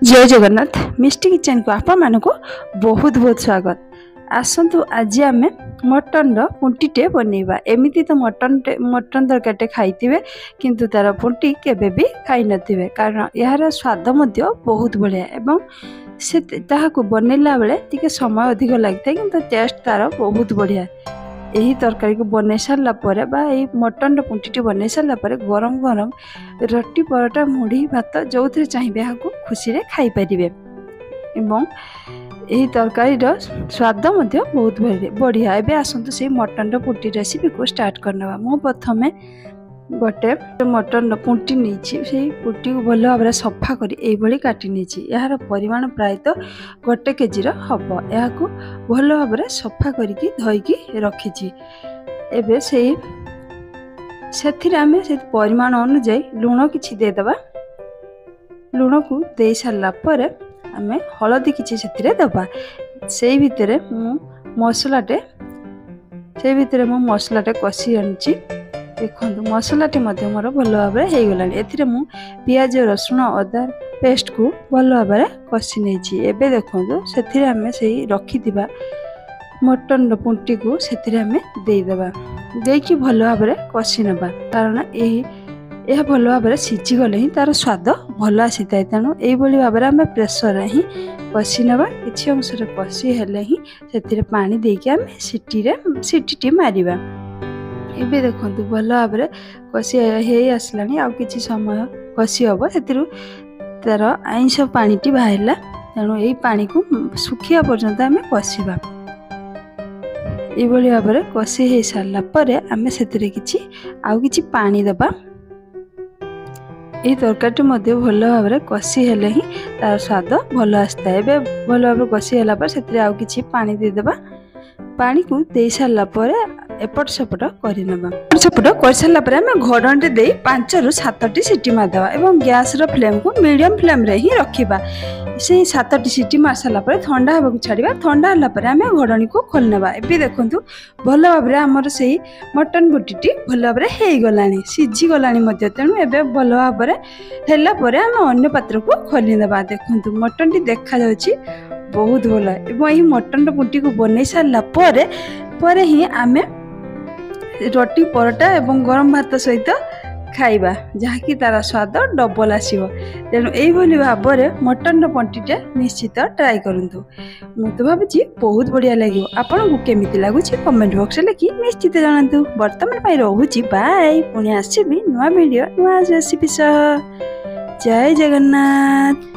जय जगन्नाथ मिष्टी किचन को आपण मानक बहुत बहुत स्वागत। आसतु आज आम मटन पुंटीटे बनइबा। एमती तो मटन तरकारी खाइथिबे किंतु तार पुंटी केबे भी खाई नथिबे, कारण यार स्वाद मध्य बहुत बढ़िया एवं से ताहाकु बनैला बेले टिके समय अधिक लगिଥାଏ किंतु टेस्ट तार बहुत बढ़िया। यही तरकारी को बन सारा पर मटन पुंटी बन सारा पर गरम गरम रोटी परोटा मुढ़ी भात जो थे चाहिए यहाँ खुशी रे खाई पारिबे। एवं यही तरकारी स्वाद बहुत बढ़िया। एबे आसंतु से मटन पुंटी रेसिपी को स्टार्ट करना। मु प्रथमे गोटे मटन पुंटी नहीं से पुंटी को भल भाव सफा कर काटी नहीं। यार परिमाण प्रायतः गोटे केजी हम या भल भाव सफा करके धोईकी रखी। एबे से आमे से परिमाण अनुजाई लुण किछि देदबा। लुण को दे सारा पर आमे हलदी किछि सेथिरे दबा। से भितरे मु मसलाटे कषि आनी। देखो मसलाटी मोर भल भाव हो गला। मु पियाज रसुण अदा पेस्ट को भल भाव कषि नहीं। एबे देखो से आमे से रखि मटन पुंटी को से देदेबा। देकी भल भाव कषि नबा, कारण यह भल भाव सीझी गले ही तार स्वाद भल आसी था। तेणु यही भाव आम प्रेसर ही कषि नबा। किसी अंश कषि हेले ही से पानी देकी आम सीटी मारिबा। एबे देखो भल भाव कषि हो आसलानी। आ किछि समय कषि हम से तार आइंस पानीटी बाहरला। तेणु यही पानी को सुखिया पर्यंत आम कषिबा। ये भाव कषि हो सारा पर आम से किछि पानी दबा। ये तरकारी भल भाव कषि हेले ही तार स्वाद भल आसता है। भल भाव कषि होला पर से किछि पानी देदेबा। पानी को दे सारा पर एपट सेपट कर सारा पर आम घोड़न दे 5 ରୁ 7ଟି सीटी मारदेवा एवं गैस रो फ्लेम को मीडियम फ्लेम रे ही रखिबा। से 7टी सीटी मार सारा पर ठंडा होगा को छाड़िबा। ठंडा होला पर आम घोड़नी को खोल नेबा। एबे देखंतु भल भाव हमर से मटन बुटीटी भल भाव हो गलानी, सीझी गलानी मध्य। तेणु एबे भल भाव हेला पर आम अन्य पात्र को खोली नेबा। देखंतु मटन टी देखा जाउची बहुत भल। एवं यही मटन पुंटी को बन सारा पर ही आम रोटी परोटा एवं गरम भात सहित खाइबा, जहाँकि तार स्वाद डबल आसीबो। तेणु यही भाव मटन पुंटीटा निश्चित ट्राई करंतु। मु तो भाबुची बहुत बढ़िया लगियो। आपनको केमिति लागुची कमेंट बॉक्स रे लिखि निश्चित जणांतु। वर्तमान पाई रहूची बाय। पुणी आसीबी नुआ वीडियो नुआ रेसिपी सह। जय जगन्नाथ।